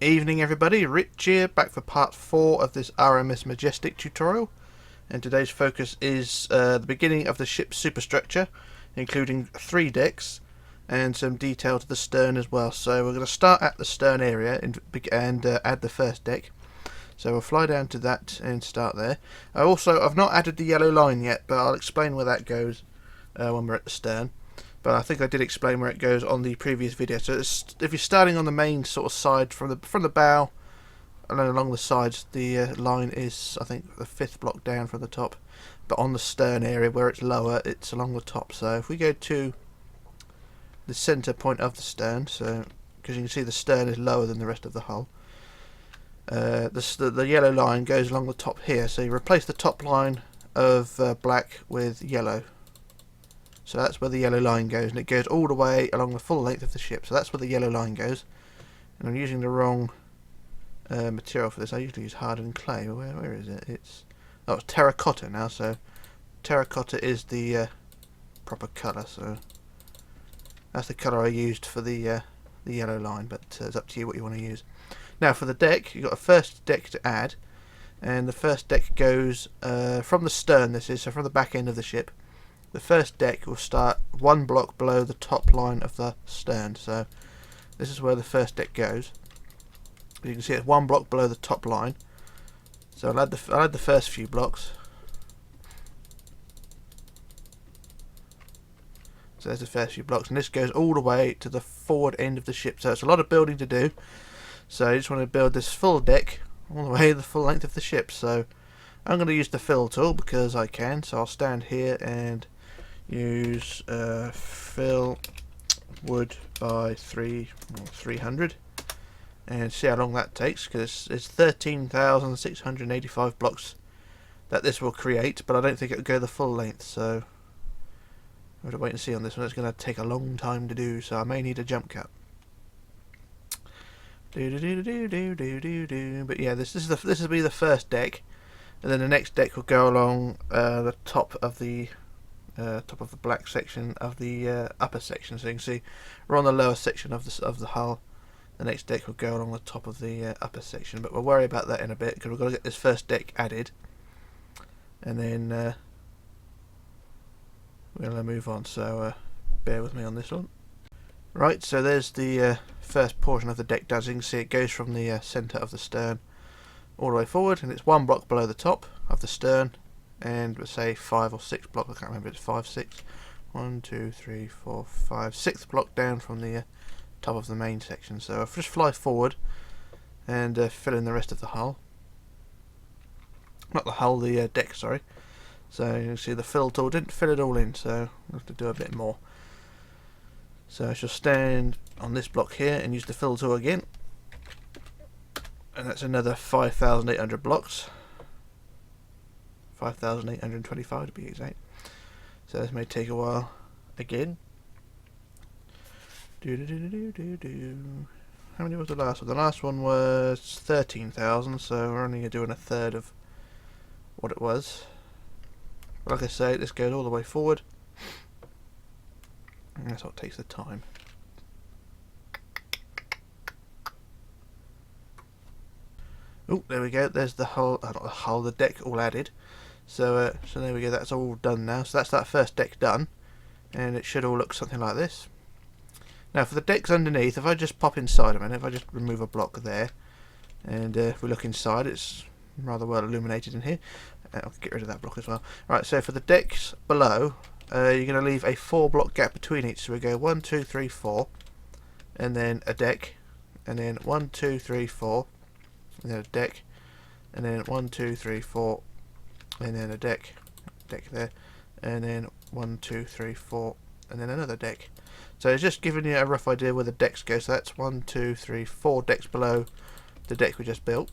Evening everybody, Rich here, back for part 4 of this RMS Majestic tutorial, and today's focus is the beginning of the ship's superstructure, including 3 decks and some detail to the stern as well. So we're going to start at the stern area and add the first deck. So we'll fly down to that and start there. I've not added the yellow line yet, but I'll explain where that goes when we're at the stern. But I think I did explain where it goes on the previous video. So if you're starting on the main sort of side from the bow and then along the sides, the line is, I think, the 5th block down from the top. But on the stern area where it's lower, it's along the top. So if we go to the centre point of the stern, so because you can see the stern is lower than the rest of the hull, the yellow line goes along the top here. So you replace the top line of black with yellow. So that's where the yellow line goes, and it goes all the way along the full length of the ship. So that's where the yellow line goes. And I'm using the wrong material for this. I usually use hardened clay. Where is it? It's terracotta now. So terracotta is the proper colour. So that's the colour I used for the yellow line. But it's up to you what you want to use. Now for the deck, you've got a first deck to add, and the first deck goes from the stern. This is so from the back end of the ship. The first deck will start 1 block below the top line of the stern. So this is where the first deck goes. You can see it's 1 block below the top line. So I'll add the first few blocks. So there's the first few blocks, and this goes all the way to the forward end of the ship. So it's a lot of building to do. So I just want to build this full deck all the way the full length of the ship. So I'm going to use the fill tool because I can. So I'll stand here and use fill wood by 300 and see how long that takes, because it's 13,685 blocks that this will create, but I don't think it'll go the full length, so we'll have to wait and see on this one. It's going to take a long time to do, so I may need a jump cut. But yeah, this will be the first deck, and then the next deck will go along the top of the black section of the upper section. So you can see we're on the lower section of the hull. The next deck will go along the top of the upper section, but we'll worry about that in a bit because we've got to get this first deck added, and then we'll move on. So bear with me on this one. Right, so there's the first portion of the deck done. As you can see, it goes from the centre of the stern all the way forward, and it's 1 block below the top of the stern. And we'll say 5 or 6 block, I can't remember, it's 5, 6, 1, 2, 3, 4, 5, 6th block down from the top of the main section. So I'll just fly forward and fill in the rest of the hull. Not the hull, the deck, sorry. So you can see the fill tool didn't fill it all in, so I'll have to do a bit more. So I shall stand on this block here and use the fill tool again. And that's another 5,800 blocks. 5,825 to be exact. So this may take a while again. How many was the last one? The last one was 13,000, so we're only doing a third of what it was. But like I say, this goes all the way forward, and that's what takes the time. Oh, there we go. There's the hull, not the hull, the deck all added. So there we go, that's all done now. So that's that first deck done, and it should all look something like this. Now for the decks underneath, if I just pop inside a minute, if I just remove a block there, and if we look inside, it's rather well illuminated in here. I'll get rid of that block as well. Right, so for the decks below, you're going to leave a 4 block gap between each. So we go 1, 2, 3, 4, and then a deck, and then 1, 2, 3, 4, and then a deck, and then 1, 2, 3, 4, and then a deck there, and then 1, 2, 3, 4, and then another deck. So it's just giving you a rough idea where the decks go. So that's 1, 2, 3, 4 decks below the deck we just built.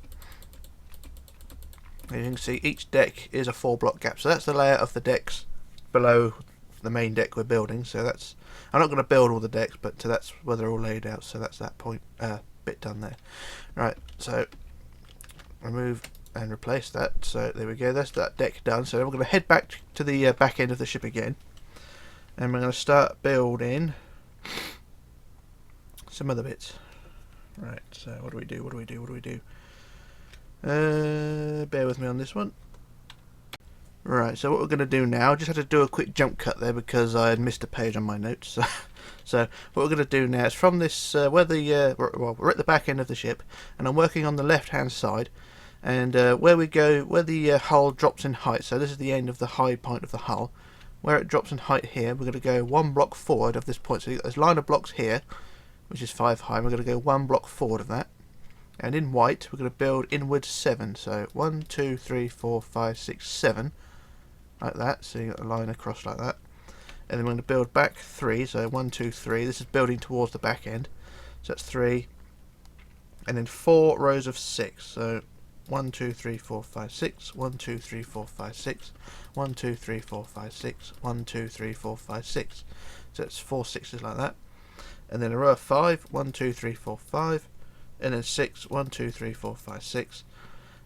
And you can see each deck is a 4 block gap. So that's the layout of the decks below the main deck we're building. So that's, I'm not going to build all the decks, but that's where they're all laid out. So that's that point bit done there. Right, so remove and replace that. So there we go, that's that deck done. So then we're going to head back to the back end of the ship again, and we're going to start building some other bits. Right, so what do we do? Bear with me on this one. Right, so what we're going to do now, just had to do a quick jump cut there because I had missed a page on my notes. So what we're going to do now is from this, we're at the back end of the ship, and I'm working on the left-hand side, and where the hull drops in height. So this is the end of the high point of the hull. Where it drops in height here, we're going to go one block forward of this point. So you've got this line of blocks here, which is 5 high. And we're going to go one block forward of that. And in white, we're going to build inwards 7. So 1, 2, 3, 4, 5, 6, 7. Like that. So you've got a line across like that. And then we're going to build back 3. So 1, 2, 3. This is building towards the back end. So that's 3. And then 4 rows of 6. So 1, 2, 3, 4, 5, 6. 1, 2, 3, 4, 5, 6. 1, 2, 3, 4, 5, 6. 1, 2, 3, 4, 5, 6. So it's 4 6s like that. And then a row of 5. 1, 2, 3, 4, 5. And then 6. 1, 2, 3, 4, 5, 6.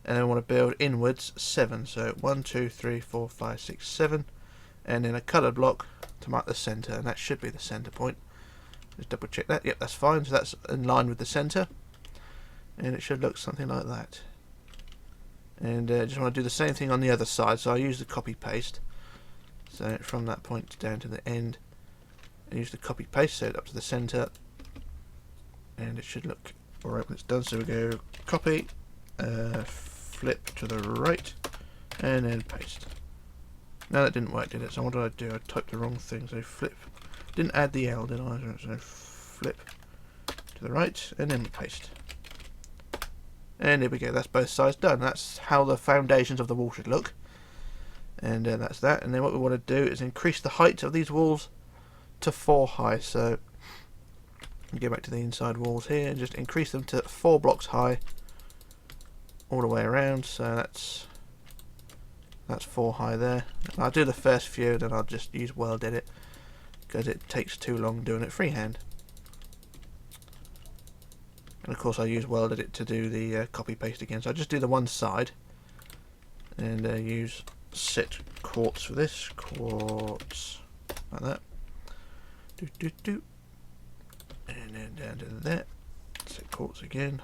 And then we want to build inwards 7. So 1, 2, 3, 4, 5, 6, 7. And then a coloured block to mark the centre. And that should be the centre point. Just double check that. Yep, that's fine. So that's in line with the centre. And it should look something like that. And just want to do the same thing on the other side. So I use the copy paste. So from that point down to the end. And use the copy paste, set it up to the centre. And it should look alright when it's done. So we go copy, flip to the right, and then paste. Now that didn't work, did it? So what did I do? I typed the wrong thing. So flip. Didn't add the L, did I? So flip to the right, and then paste. And here we go, that's both sides done. That's how the foundations of the wall should look. And that's that. And then what we want to do is increase the height of these walls to 4 high. So we go back to the inside walls here and just increase them to 4 blocks high all the way around. So that's 4 high there. And I'll do the first few, then I'll just use World Edit because it takes too long doing it freehand. And of course I use World Edit to do the copy paste again. So I just do the one side and use set quartz for this. Quartz like that. And then down to that. Set quartz again.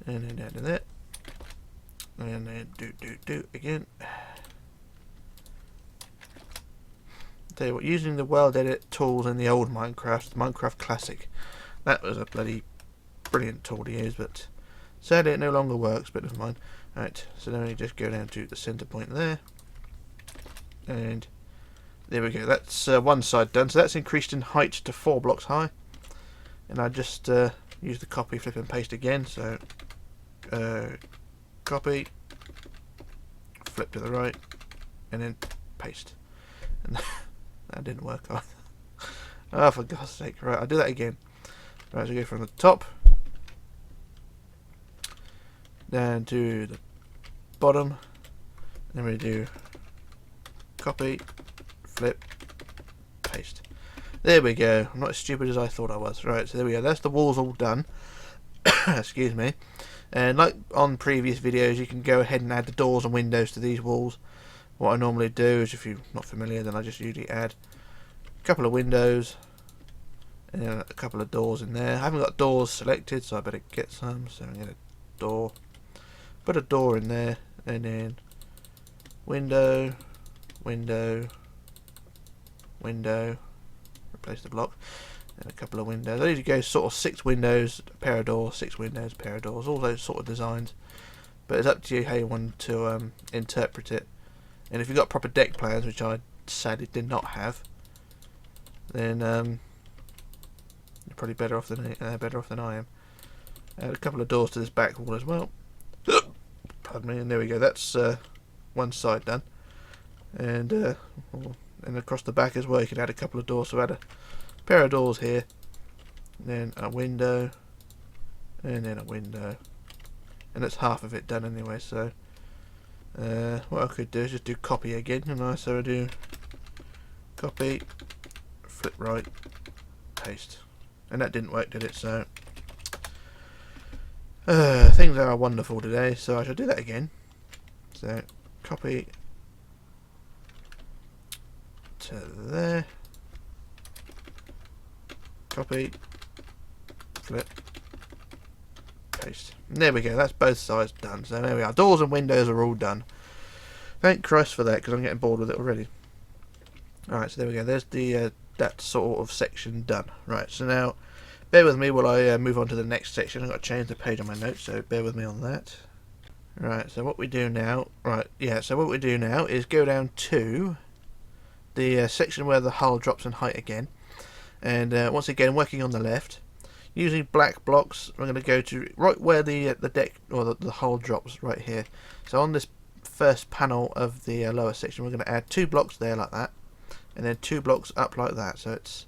And then down to that. And then again. Tell you what, using the World Edit tools in the old Minecraft, the Minecraft Classic, that was a bloody brilliant tool to use, but sadly it no longer works, but never mind. Right, so then we just go down to the centre point there, and there we go, that's one side done. So that's increased in height to 4 blocks high, and I just use the copy, flip and paste again. So copy, flip to the right, and then paste. And that didn't work either. Oh, for God's sake. Right, I'll do that again. Right, so we go from the top down to the bottom. And then we do copy, flip, paste. There we go. I'm not as stupid as I thought I was. Right, so there we go. That's the walls all done. Excuse me. And like on previous videos, you can go ahead and add the doors and windows to these walls. What I normally do is, if you're not familiar, then I just usually add a couple of windows and then a couple of doors in there. I haven't got doors selected, so I better get some. So I'm going to door, put a door in there, and then window, window, window, replace the block, and a couple of windows. I usually go sort of 6 windows, a pair of doors, 6 windows, a pair of doors, all those sort of designs. But it's up to you how you want to interpret it. And if you've got proper deck plans, which I sadly did not have, then you're probably better off than I am. Add a couple of doors to this back wall as well. Pardon me, and there we go. That's one side done. And across the back as well, you can add a couple of doors. So add a pair of doors here, then a window, and then a window, and that's half of it done anyway. So. What I could do is just do copy again, and so I do copy, flip right, paste, and that didn't work, did it? So things are wonderful today, so I shall do that again. So copy to there, copy, click, paste. And there we go, that's both sides done. So there we are, doors and windows are all done. Thank Christ for that, because I'm getting bored with it already. Alright, so there we go, there's the that sort of section done. Right, so now bear with me while I move on to the next section. I've got to change the page on my notes, so bear with me on that. Right, so what we do now, so what we do now is go down to the section where the hull drops in height again, and once again working on the left, using black blocks, we're going to go to right where the deck or the hull drops right here. So on this first panel of the lower section, we're going to add 2 blocks there like that, and then 2 blocks up like that. So it's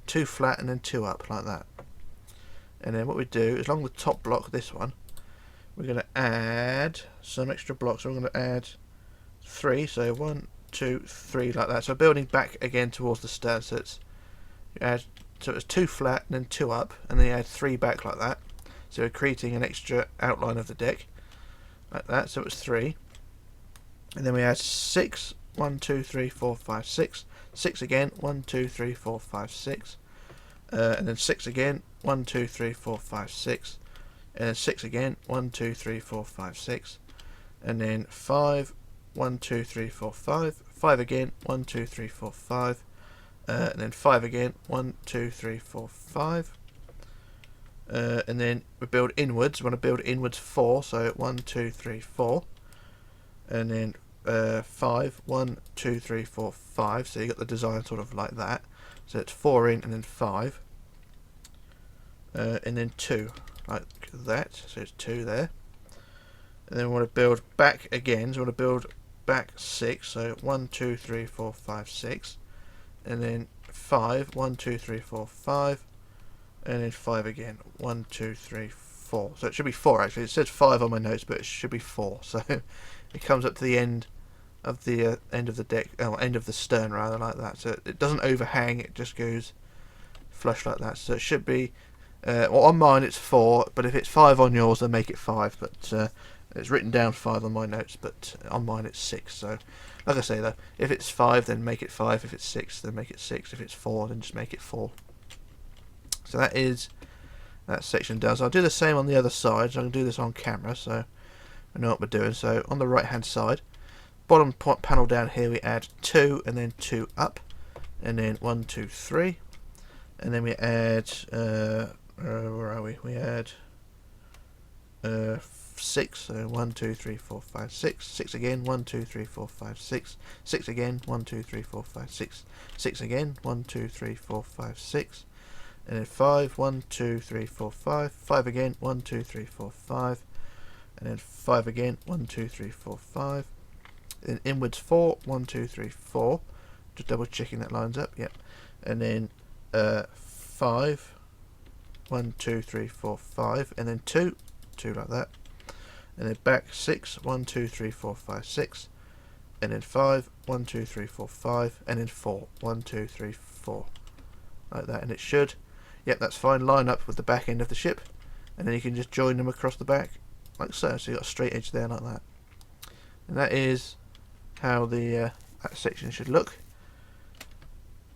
2 flat and then 2 up like that. And then what we do is along the top block, this one, we're going to add some extra blocks. So we're going to add 3, so 1, 2, 3 like that. So building back again towards the stern. So it's so it's 2 flat and then 2 up, and then you add 3 back like that. So we're creating an extra outline of the deck like that. So it's 3, and then we add 6. 1, 2, 3, 4, 5, 6. 6 again. 1, 2, 3, 4, 5, 6. And then 6 again. 1, 2, 3, 4, 5, 6. And then 6 again, 1, 2, 3, 4, 5, 6, and then 5, 1, 2, 3, 4, 5, 5 again, 1, 2, 3, 4, 5, and then 5 again, 1, 2, 3, 4, 5, and then we build inwards. We want to build inwards 4, so 1, 2, 3, 4, and then 5, 1, 2, 3, 4, 5. So you got the design sort of like that. So it's 4 in and then 5, and then 2. Like that, so it's 2 there, and then we want to build back again. So we want to build back 6, so 1, 2, 3, 4, 5, 6, and then 5, 1, 2, 3, 4, 5, and then 5 again, 1, 2, 3, 4. So it should be 4 actually. It says 5 on my notes, but it should be 4. So it comes up to the end of the deck, end of the stern rather, like that. So it doesn't overhang; it just goes flush like that. So it should be. Well, on mine it's 4, but if it's 5 on yours, then make it 5. But it's written down 5 on my notes, but on mine it's 6. So, like I say though, if it's 5, then make it 5. If it's 6, then make it 6. If it's 4, then just make it 4. So that is that section done. So I'll do the same on the other side. So I can do this on camera, so I know what we're doing. So on the right hand side, bottom panel down here, we add 2 and then 2 up, and then 1, 2, 3, and then we add. Where are we? We add 6, so 1, 2, 3, 4, 5, 6. 6 again, 1, 2, 3, 4, 5, 6. 6 again, 1, 2, 3, 4, 5, 6. 6 again, 1, 2, 3, 4, 5, 6. And then 5, 1, 2, 3, 4, 5. 5 again, 1, 2, 3, 4, 5. And then 5 again, 1, 2, 3, 4, 5. Then inwards 4, 1, 2, 3, 4. Just double checking that lines up, yep. And then 5. 1, 2, 3, 4, 5, and then 2 like that, and then back 6, 1, 2, 3, 4, 5, 6, and then 5, 1, 2, 3, 4, 5, and then 4, 1, 2, 3, 4, like that. And it should, yep, that's fine, line up with the back end of the ship, and then you can just join them across the back like so. So you've got a straight edge there like that, and that is how the that section should look.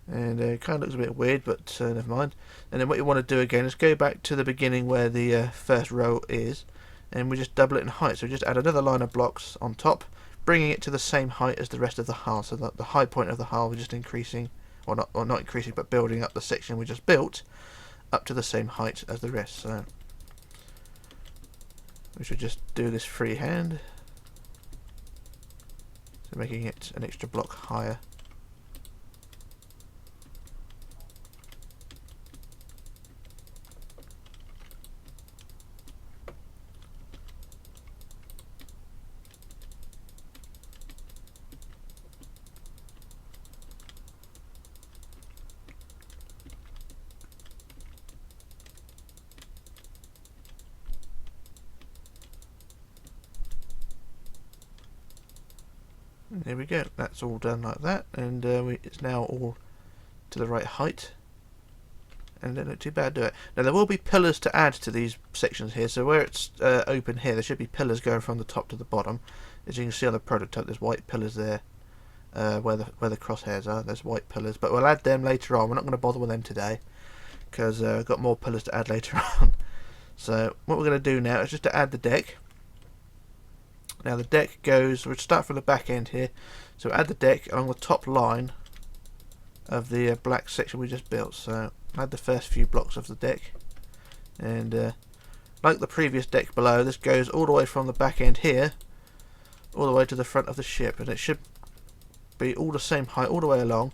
And it kind of looks a bit weird, but never mind. And then what you want to do again is go back to the beginning where the first row is, and we just double it in height. So we just add another line of blocks on top, bringing it to the same height as the rest of the hull. So that the high point of the hull, we're just increasing, or not increasing, but building up the section we just built up to the same height as the rest. So we should just do this freehand, so making it an extra block higher. There we go, that's all done like that, and it's now all to the right height, and don't look too bad, do it? Now there will be pillars to add to these sections here, so where it's open here, there should be pillars going from the top to the bottom. As you can see on the prototype, there's white pillars there, where the crosshairs are. There's white pillars, but we'll add them later on. We're not going to bother with them today, because I've got more pillars to add later on. So what we're going to do now is just to add the deck. Now the deck goes, we'll start from the back end here, so add the deck along the top line of the black section we just built. So add the first few blocks of the deck, and like the previous deck below, this goes all the way from the back end here all the way to the front of the ship, and it should be all the same height all the way along.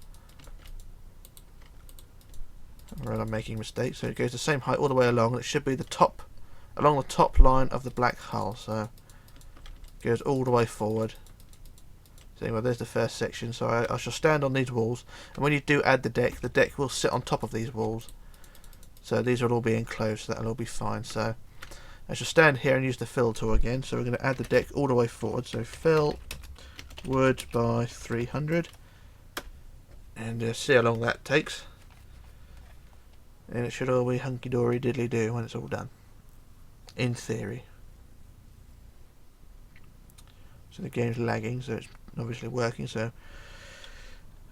I'm making mistakes, so it goes the same height all the way along, and it should be the top, along the top line of the black hull. So it goes all the way forward. So anyway, there's the first section. So I shall stand on these walls, and when you do add the deck will sit on top of these walls. So these will all be enclosed, so that'll all be fine. So I shall stand here and use the fill tool again. So we're going to add the deck all the way forward. So fill wood by 300, and see how long that takes. And it should all be hunky-dory diddly-do when it's all done, in theory. So the game's lagging, so it's obviously working. So,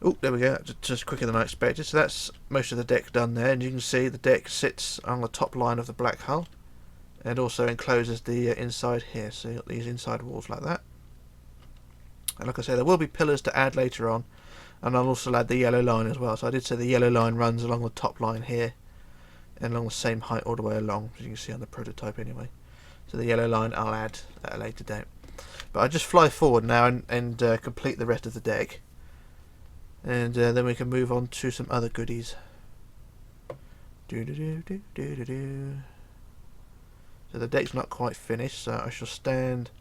oh, there we go. Just quicker than I expected. So that's most of the deck done there, and you can see the deck sits on the top line of the black hull, and also encloses the inside here. So you've got these inside walls like that. And like I say, there will be pillars to add later on, and I'll also add the yellow line as well. So I did say the yellow line runs along the top line here, and along the same height all the way along, as you can see on the prototype anyway. So the yellow line I'll add at a later date. But I just fly forward now and complete the rest of the deck, and then we can move on to some other goodies. So the deck's not quite finished, so I shall stand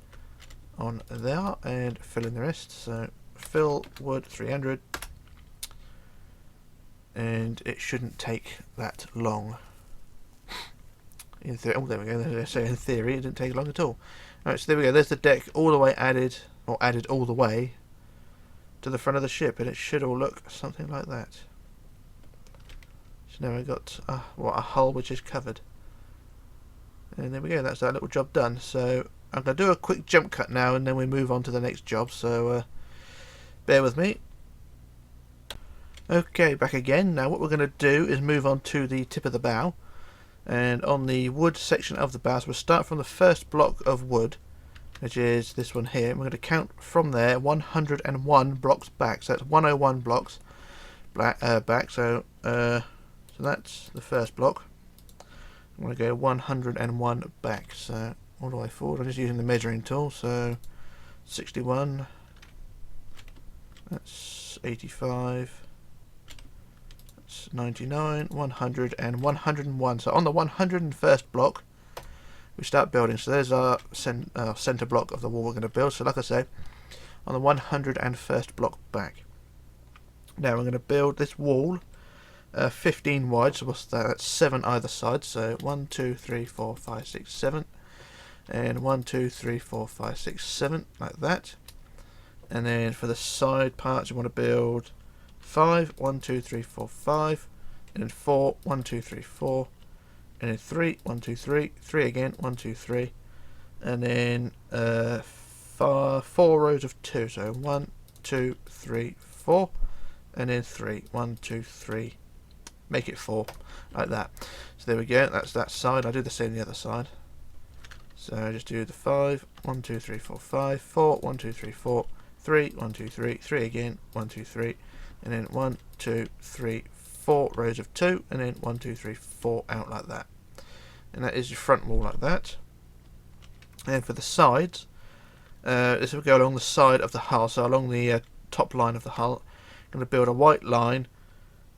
on there and fill in the rest. So fill wood 300, and it shouldn't take that long. In theory, oh, there we go. So in theory, it didn't take long at all. Alright, so there we go. There's the deck all the way added, or added all the way to the front of the ship, and it should all look something like that. So now we've got a hull which is covered, and there we go. That's that little job done. So I'm going to do a quick jump cut now, and then we move on to the next job. So bear with me. Okay, back again. Now what we're going to do is move on to the tip of the bow. And on the wood section of the bow, so we'll start from the first block of wood, which is this one here. And we're going to count from there 101 blocks back. So that's 101 blocks back. So that's the first block. I'm going to go 101 back. So all the way forward. I'm just using the measuring tool. So 61. That's 85. 99, 100 and 101. So on the 101st block we start building. So there's our centre block of the wall we're going to build. So like I say, on the 101st block back. Now we're going to build this wall 15 wide. So what's that? That's 7 either side. So 1, 2, 3, 4, 5, 6, 7, and 1, 2, 3, 4, 5, 6, 7, like that. And then for the side parts you want to build 5, 1, 2, 3, 4, 5, and then 4, 1, 2, 3, 4, and then 3, 1, 2, 3, 3 again, 1, 2, 3, and then 4 rows of 2, so 1, 2, 3, 4, and then 3, 1, 2, 3, make it 4, like that. So there we go, that's that side. I do the same on the other side. So I just do the 5, 1, 2, 3, 4, 5, 4, 1, 2, 3, 4, 3, 1, 2, 3, 3 again, 1, 2, 3, and then 1, 2, 3, 4 rows of 2, and then 1, 2, 3, 4 out like that. And that is your front wall like that. And for the sides, this will go along the side of the hull, so along the top line of the hull. I'm going to build a white line,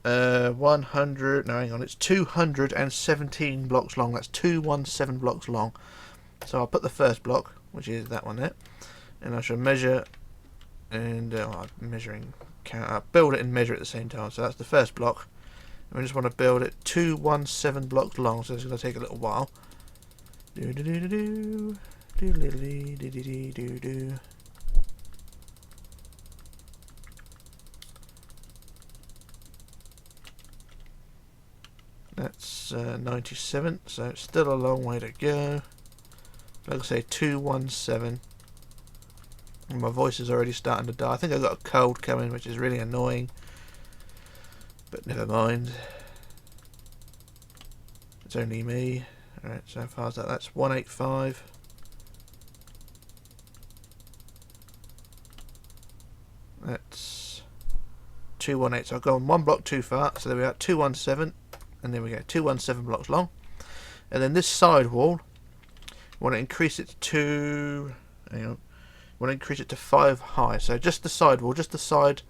100, no hang on, it's 217 blocks long. That's 217 blocks long. So I'll put the first block, which is that one there, and I shall measure, and I'll build it and measure at the same time. So that's the first block, and we just want to build it 217 blocks long, so it's going to take a little while. That's 97, so it's still a long way to go. Like I say, 217. And my voice is already starting to die. I think I've got a cold coming, which is really annoying. But never mind. It's only me. Alright, so how far is that? That's 185. That's 218. So I've gone one block too far. So there we are, 217. And there we go, 217 blocks long. And then this side wall, I want to increase it to, hang on, I want to increase it to 5 high. So just the side wall, just the side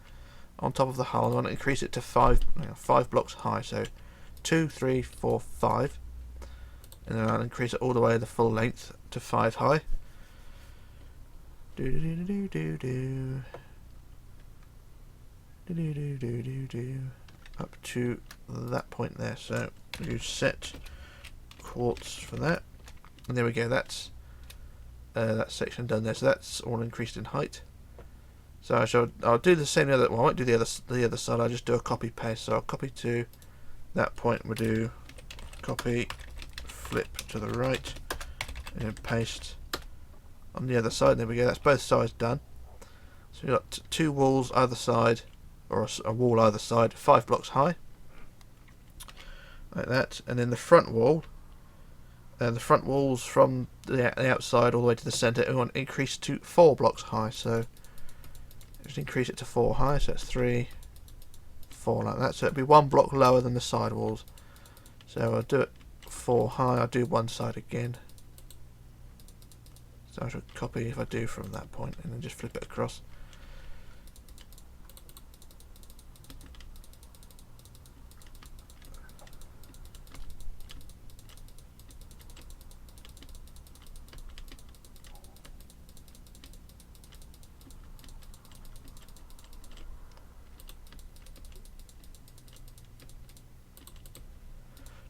on top of the hull, I want to increase it to 5 blocks high. So 2, 3, 4, 5. And then I'll increase it all the way the full length to 5 high. Up to that point there. So you set quartz for that, and there we go. That's that section done there. So that's all increased in height. So I'll do the same other. Well, I won't do the other side. I'll just do a copy paste. So I'll copy to that point. We'll do copy, flip to the right, and then paste on the other side. There we go. That's both sides done. So we've got 2 walls either side, or a wall either side, 5 blocks high, like that. And then the front wall, the front walls from the outside all the way to the centre, we want to increase to 4 blocks high. So just increase it to 4 high. So it's 3, 4 like that. So it'll be 1 block lower than the side walls. So I'll do it 4 high. I'll do one side again. So I should copy if I do from that point, and then just flip it across.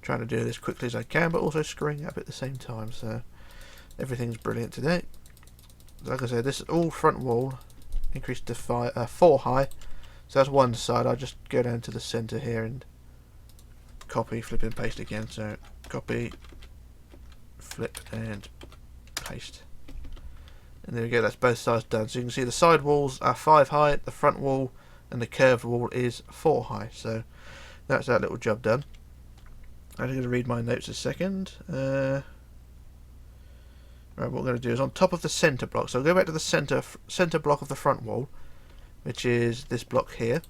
Trying to do this quickly as I can, but also screwing up at the same time, so everything's brilliant today. Like I said, this all front wall increased to 4 high, so that's one side. I'll just go down to the centre here and copy, flip and paste again. So copy, flip and paste, and there we go. That's both sides done. So you can see the side walls are 5 high, the front wall and the curved wall is 4 high. So that's that little job done. I'm going to read my notes a second. Right, what we're going to do is on top of the centre block. So I'll go back to the centre block of the front wall, which is this block here.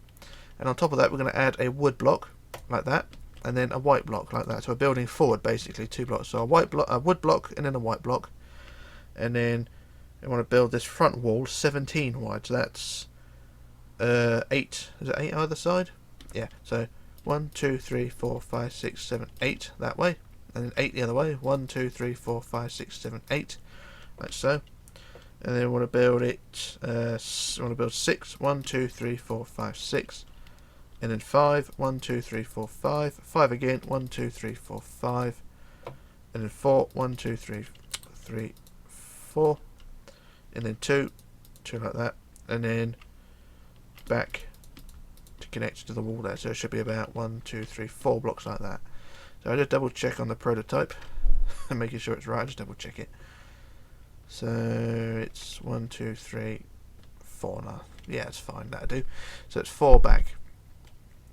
And on top of that, we're going to add a wood block like that, and then a white block like that. So we're building forward basically 2 blocks. So a wood block, and then a white block. And then I want to build this front wall 17 wide. So that's 8. Is it 8 either side? Yeah. So 1, 2, 3, 4, 5, 6, 7, 8 that way, and then 8 the other way. 1, 2, 3, 4, 5, 6, 7, 8, like so. And then we want to build it. We want to build 6. 1, 2, 3, 4, 5, 6, and then 5. 1, 2, 3, 4, 5. 5 again. 1, 2, 3, 4, 5, and then 4. 1, 2, 3, 3, 4, and then 2 like that, and then back to connect to the wall there. So it should be about 1, 2, 3, 4 blocks like that. So I just double check on the prototype and making sure it's right. Just double check it. So it's 1, 2, 3, 4 now. Yeah, it's fine. That'll do. So it's 4 back.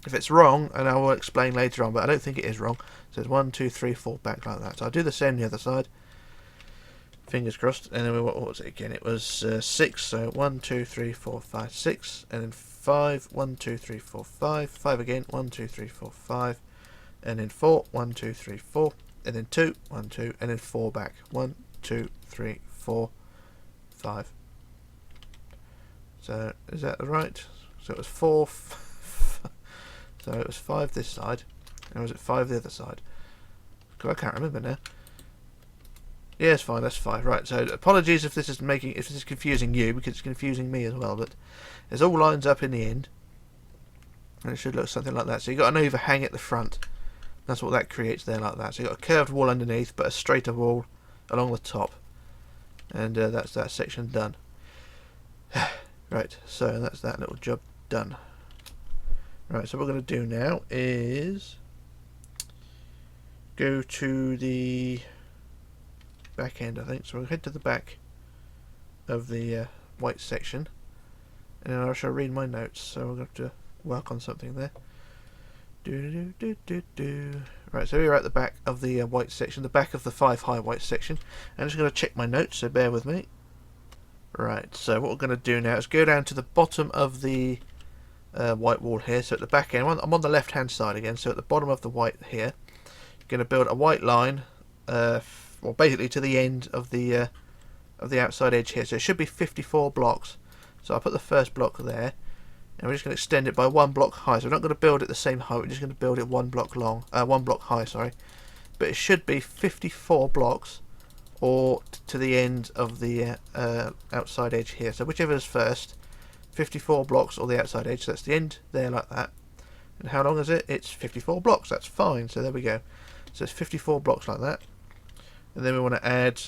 If it's wrong, and I will explain later on, but I don't think it is wrong. So it's 1, 2, 3, 4 back like that. So I'll do the same on the other side. Fingers crossed. And then what was it again? It was 6. So 1, 2, 3, 4, 5, 6, and then 5. 1, 2, 3, 4, 5. 5 again. 1, 2, 3, 4, 5, and then 4. 1, 2, 3, 4, and then 2. 1, 2, and then 4 back. 1, 2, 3, 4, 5. So is that right? So it was 4. So it was 5 this side, and was it 5 the other side? Because I can't remember now. Yeah, it's fine. That's 5. Right. So apologies if this is confusing you, because it's confusing me as well. But it all lines up in the end, and it should look something like that. So you got an overhang at the front. That's what that creates there, like that. So you got a curved wall underneath, but a straighter wall along the top, and that's that section done. Right. So that's that little job done. Right. So what we're going to do now is go to the back end, I think. So we'll head to the back of the white section, and then I shall read my notes. So we're going to have to work on something there. Right, so we're at the back of the white section, the back of the 5 high white section. I'm just going to check my notes, so bear with me. Right, so what we're going to do now is go down to the bottom of the white wall here. So at the back end, I'm on the left hand side again, so at the bottom of the white here, you're going to build a white line, well, basically to the end of the outside edge here. So it should be 54 blocks. So I'll put the first block there, and we're just going to extend it by 1 block high. So we're not going to build it the same height, we're just going to build it 1 block long, 1 block high, sorry. But it should be 54 blocks, or to the end of the outside edge here. So whichever is first, 54 blocks or the outside edge. So that's the end there, like that. And how long is it? It's 54 blocks. That's fine. So there we go. So it's 54 blocks like that. And then we want to add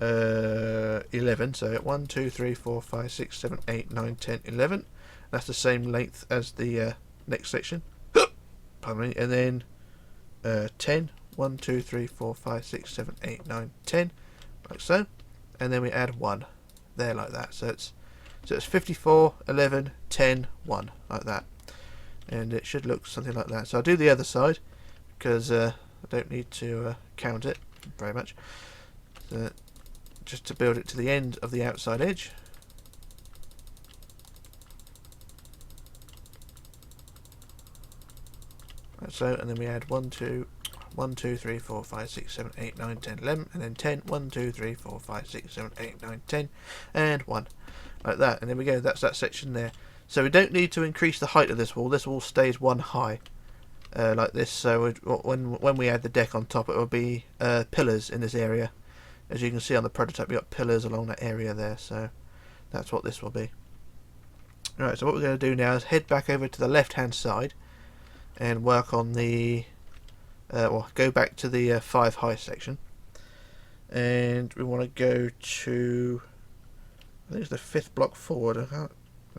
11. So 1, 2, 3, 4, 5, 6, 7, 8, 9, 10, 11. That's the same length as the next section. Pardon me. And then 10. 1, 2, 3, 4, 5, 6, 7, 8, 9, 10. Like so. And then we add 1. There, like that. So it's 54, 11, 10, 1. Like that. And it should look something like that. So I'll do the other side, because I don't need to count it very much. So just to build it to the end of the outside edge. Like so, and then we add 1, 2, 3, 4, 5, 6, 7, 8, 9, 10, 11, and then 10, 1, 2, 3, 4, 5, 6, 7, 8, 9, 10, and 1. Like that, and there we go, that's that section there. So we don't need to increase the height of this wall stays 1 high, like this. So when we add the deck on top, it will be pillars in this area. As you can see on the prototype, we've got pillars along that area there, so that's what this will be. Alright, so what we're going to do now is head back over to the left hand side and work on the go back to the 5 high section, and we want to go to, I think it's the 5th block forward. I'm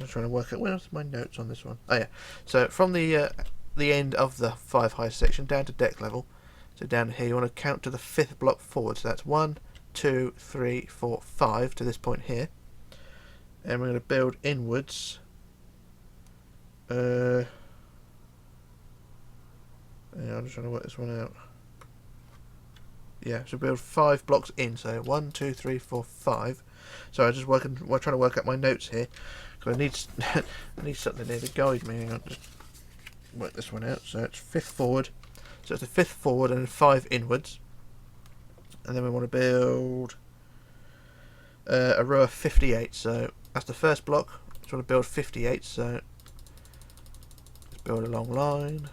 trying to work out, where's my notes on this one? Oh yeah, so from the end of the 5 high section down to deck level, so down here you want to count to the 5th block forward. So that's 1, 2, 3, 4, 5 to this point here, and we're going to build inwards. Yeah, I'm just trying to work this one out. Yeah, so build 5 blocks in. So 1, 2, 3, 4, 5. So I'm trying to work out my notes here, because I need something there to guide me. Hang on, just work this one out. So it's 5th forward. So it's the 5th forward and 5 inwards. And then we want to build a row of 58. So that's the first block. Just want to build 58. So let's build a long line.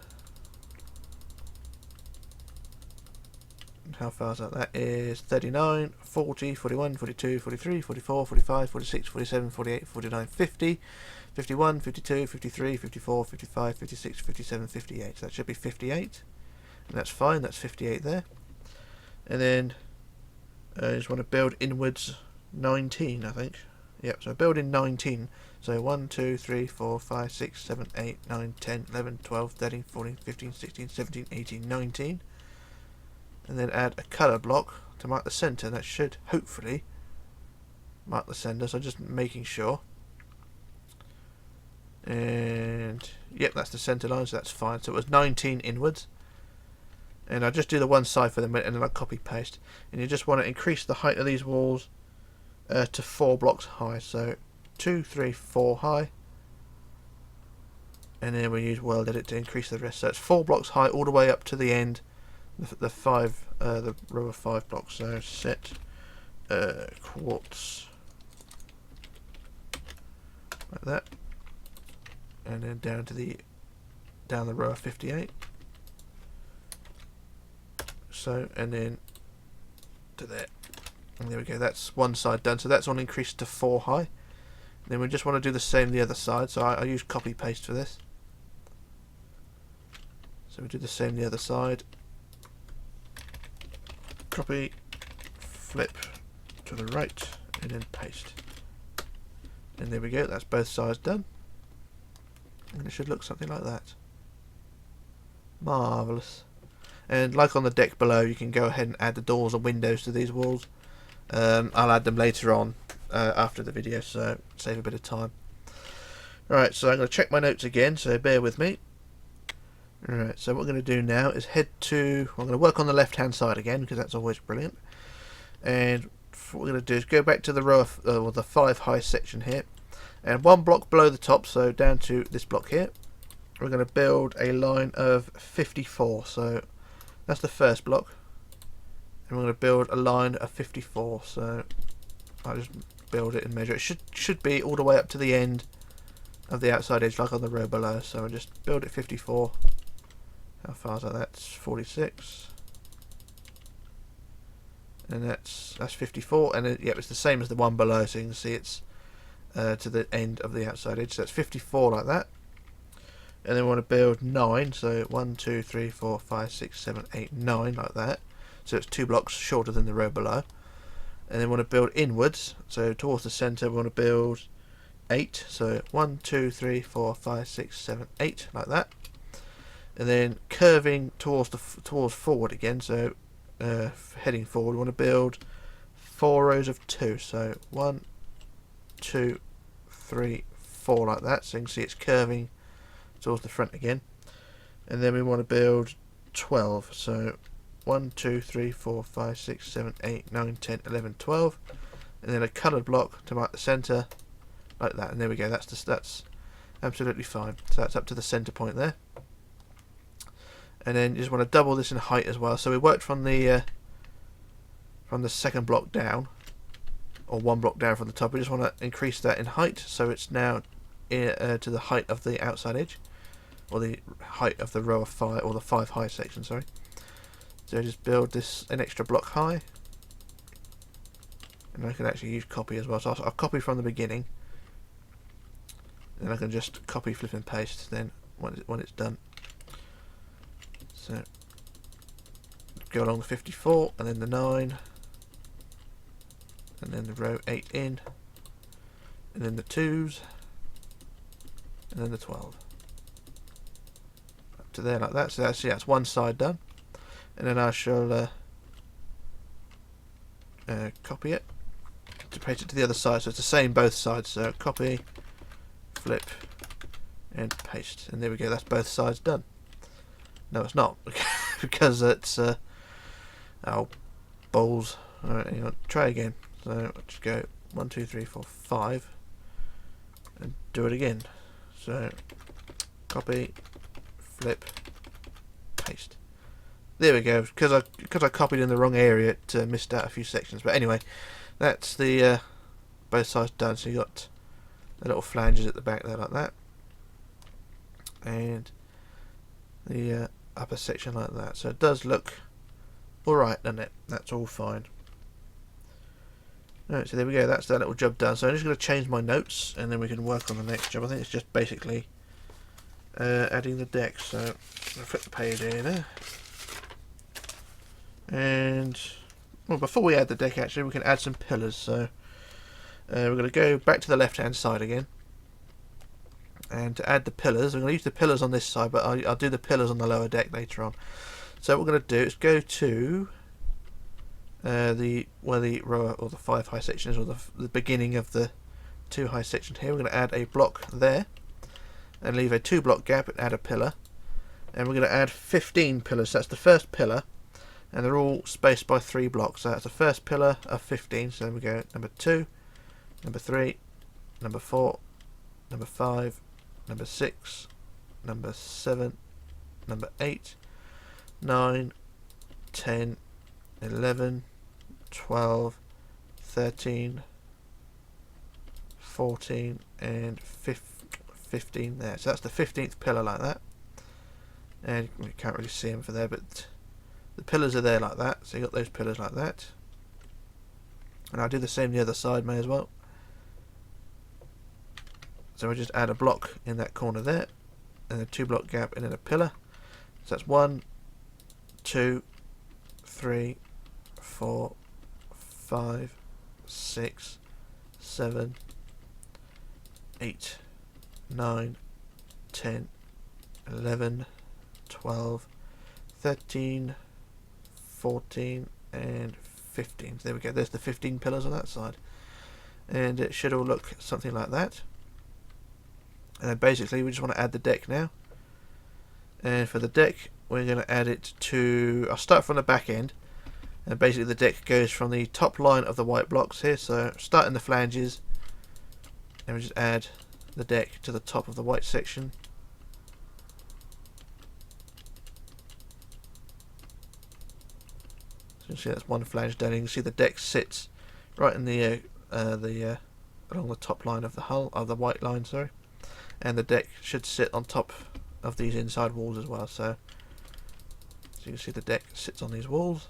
How far is that? That is 39, 40, 41, 42, 43, 44, 45, 46, 47, 48, 49, 50, 51, 52, 53, 54, 55, 56, 57, 58. So that should be 58. And that's fine, that's 58 there. And then I just want to build inwards 19, I think. Yep, so build in 19. So 1, 2, 3, 4, 5, 6, 7, 8, 9, 10, 11, 12, 13, 14, 15, 16, 17, 18, 19. And then add a colour block to mark the centre. That should hopefully mark the centre, so just making sure. And yep, that's the centre line, so that's fine. So it was 19 inwards. And I'll just do the one side for the minute, and then I'll copy paste. And you just want to increase the height of these walls to 4 blocks high. So 2, 3, 4 high. And then we use World Edit to increase the rest. So it's 4 blocks high all the way up to the end. The row of 5 blocks. So set quartz like that, and then down the row of 58. So, and then to there, and there we go. That's one side done. So that's on increased to 4 high. And then we just want to do the same the other side. So I use copy paste for this. So we do the same the other side. Copy, flip to the right, and then paste. And there we go, that's both sides done. And it should look something like that. Marvellous. And like on the deck below, you can go ahead and add the doors and windows to these walls. I'll add them later on after the video, so save a bit of time. Right, so I'm going to check my notes again, so bear with me. Right, so what we're going to do now is head to... I'm going to work on the left hand side again, because that's always brilliant. And what we're going to do is go back to the row of, or the 5 high section here, and one block below the top, so down to this block here, we're going to build a line of 54. So that's the first block, and we're going to build a line of 54. So I'll just build it and measure. It should be all the way up to the end of the outside edge, like on the row below. So I'll just build it 54. How far is that? That's 46. And that's 54, and it, yep, it's the same as the one below, so you can see it's to the end of the outside edge. So that's 54 like that. And then we want to build 9, so 1, 2, 3, 4, 5, 6, 7, 8, 9 like that. So it's 2 blocks shorter than the row below. And then we want to build inwards, so towards the centre we want to build 8, so 1, 2, 3, 4, 5, 6, 7, 8 like that. And then curving towards forward again, so heading forward, we want to build 4 rows of 2, so 1, 2, 3, 4 like that, so you can see it's curving towards the front again. And then we want to build 12, so 1, 2, 3, 4, 5, 6, 7, 8, 9, 10, 11, 12, and then a coloured block to mark the centre like that, and there we go. That's absolutely fine. So that's up to the centre point there. And then you just want to double this in height as well. So we worked from the second block down, or one block down from the top. We just want to increase that in height, so it's now to the height of the outside edge, or the height of the row of 5, or the 5 high section. Sorry. So just build this an extra block high, and I can actually use copy as well. So I'll copy from the beginning, and I can just copy, flip, and paste. Then when it's done. So go along the 54, and then the 9, and then the row 8 in, and then the 2s, and then the 12. Up to there like that. So that's one side done. And then I shall copy it to paste it to the other side, so it's the same both sides. So copy, flip, and paste, and there we go. That's both sides done. No, it's not, because it's oh, balls. Alright, hang on, try again. So I'll just go 1, 2, 3, 4, 5, and do it again. So copy, flip, paste. There we go. Because I copied in the wrong area, it missed out a few sections. But anyway, that's the both sides done. So you got the little flanges at the back there like that, and the upper section like that. So it does look alright, doesn't it? That's all fine. Alright, so there we go. That's that little job done. So I'm just going to change my notes, and then we can work on the next job. I think it's just basically adding the deck. So I'll flip the page here. And well, before we add the deck, actually, we can add some pillars. So we're going to go back to the left-hand side again, and to add the pillars, I'm going to use the pillars on this side, but I'll do the pillars on the lower deck later on. So what we're going to do is go to where the row or the 5 high section is, or the beginning of the 2 high section here. We're going to add a block there, and leave a 2 block gap and add a pillar, and we're going to add 15 pillars. So that's the first pillar, and they're all spaced by 3 blocks. So that's the first pillar of 15. So then we go number 2, number 3, number 4, number 5, number 6, number 7, number 8, 9, 10, 11, 12, 13, 14, and 15 there. So that's the 15th pillar like that. And you can't really see them for there, but the pillars are there like that. So you got those pillars like that. And I'll do the same the other side, may as well. So we just add a block in that corner there, and a 2 block gap, and then a pillar. So that's 1, 2, 3, 4, 5, 6, 7, 8, 9, 10, 11, 12, 13, 14, and 15. So there we go. There's the 15 pillars on that side. And it should all look something like that. And then basically we just want to add the deck now. And for the deck, we're going to add it to... I'll start from the back end. And basically the deck goes from the top line of the white blocks here. So start in the flanges. And we just add the deck to the top of the white section. So you can see that's one flange done. You can see the deck sits right in the along the top line of the hull, of the white line, sorry. And the deck should sit on top of these inside walls as well. So you can see the deck sits on these walls.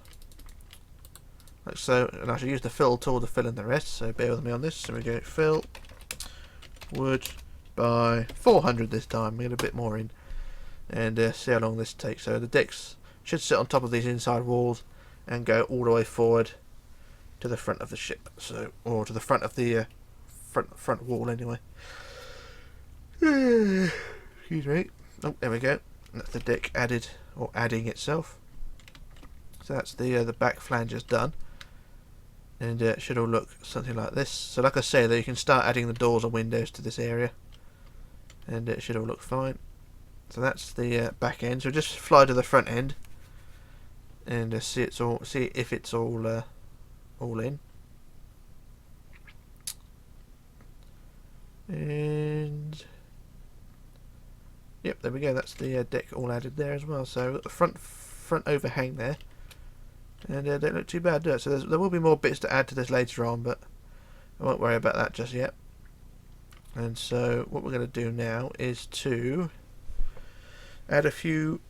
Like so, and I should use the fill tool to fill in the rest, so bear with me on this. So we go fill wood by 400 this time, we get a bit more in, and see how long this takes. So the decks should sit on top of these inside walls and go all the way forward to the front of the ship, so, or to the front of the front wall anyway. Excuse me. Oh, there we go. That's the deck added, or adding itself. So that's the back flanges done, and it should all look something like this. So like I say, that you can start adding the doors or windows to this area, and it should all look fine. So that's the back end. So just fly to the front end and see if it's all in. And yep, there we go. That's the deck all added there as well. So we've got the front overhang there, and they don't look too bad, do it? So there will be more bits to add to this later on, but I won't worry about that just yet. And so what we're going to do now is to add a few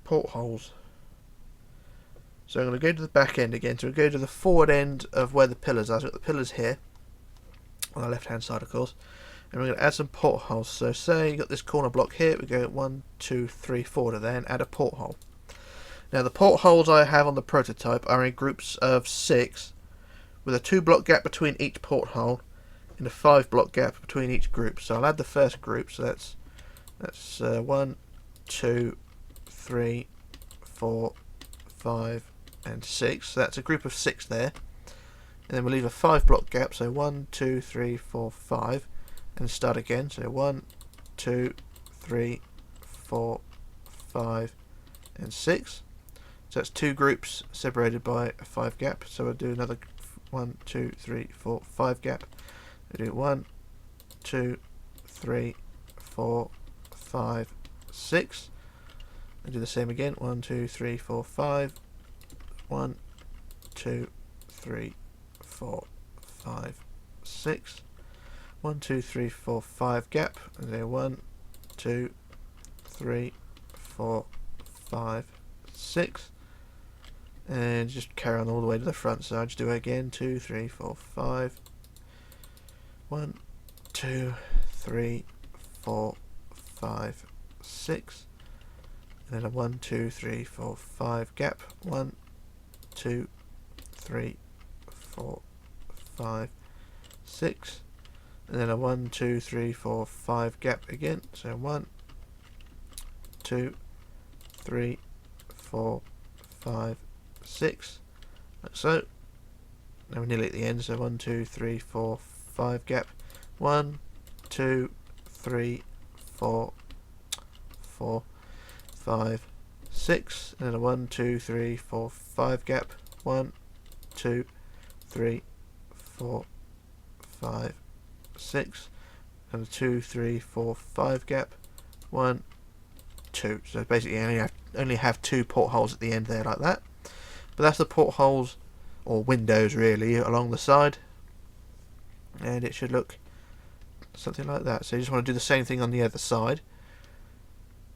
portholes. So I'm going to go to the back end again. So we'll go to the forward end of where the pillars are. So we've got the pillars here on the left hand side, of course, and we're going to add some portholes. So say you got this corner block here, we go 1, 2, 3, 4 to there and add a porthole. Now the portholes I have on the prototype are in groups of 6, with a 2 block gap between each porthole and a 5 block gap between each group. So I'll add the first group. So that's 1, 2, 3, 4, 5 and 6. So that's a group of 6 there. And then we'll leave a 5 block gap, so 1, 2, 3, 4, 5, and start again. So 1, 2, 3, 4, 5, and 6. So that's 2 groups separated by a 5 gap. So we'll do another 1, 2, 3, 4, 5 gap. We'll do 1, 2, 3, 4, 5, 6. And do the same again. 1, 2, 3, 4, 5. 1, 2, 3, 4, 5, 6. 1, 2, 3, 4, 5 gap, and then 1, 2, 3, 4, 5, 6, and just carry on all the way to the front. So I just do it again. 2, 3, 4, 5. 1, 2, 3, 4, 5, 6, and then a 1, 2, 3, 4, 5 gap. 1, 2, 3, 4, 5, 6, and then a 1, 2, 3, 4, 5 gap again. So 1, 2, 3, 4, 5, 6, like so. Now we're nearly at the end. So 1, 2, 3, 4, 5 gap. 1, 2, 3, 4, 5, 6, and then a 1, 2, 3, 4, 5 gap. 1, 2, 3, 4, 5, 6, and a 2, 3, 4, 5 gap. 1, 2. So basically, you only have 2 portholes at the end there, like that. But that's the portholes, or windows really, along the side, and it should look something like that. So you just want to do the same thing on the other side.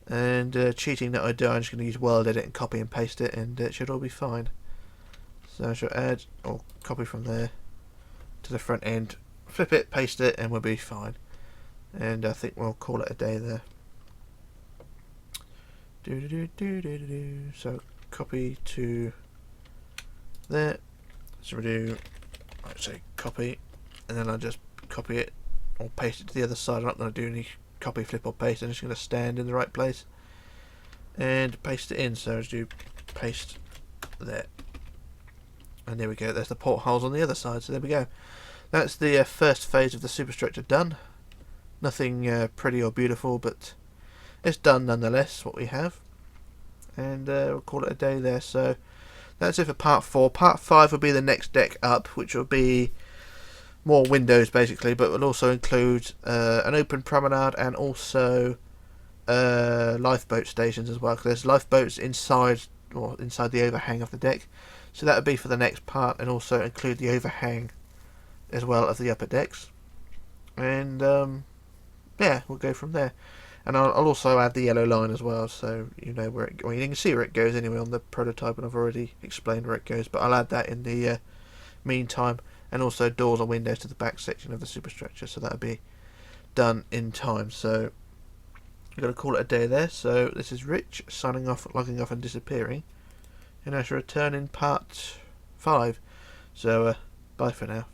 And cheating that I do, I'm just going to use World Edit and copy and paste it, and it should all be fine. So I shall add or copy from there to the front end, flip it, paste it, and we'll be fine. And I think we'll call it a day there. So copy to there. So we do, let's say, copy, and then I'll just copy it or paste it to the other side. I'm not going to do any copy, flip, or paste. I'm just going to stand in the right place and paste it in. So just do paste there. And there we go, there's the portholes on the other side. So there we go. That's the first phase of the superstructure done. Nothing pretty or beautiful, but it's done nonetheless, what we have. And we'll call it a day there. So that's it for part 4. Part 5 will be the next deck up, which will be more windows basically, but will also include an open promenade and also lifeboat stations as well, because there's lifeboats inside the overhang of the deck. So that would be for the next part, and also include the overhang as well of the upper decks. And yeah, we'll go from there. And I'll also add the yellow line as well, so you know where it. Well, you can see where it goes anyway on the prototype, and I've already explained where it goes. But I'll add that in the meantime, and also doors and windows to the back section of the superstructure. So that'll be done in time. So I'm going to call it a day there. So this is Rich signing off, logging off, and disappearing, and I shall return in part 5. So bye for now.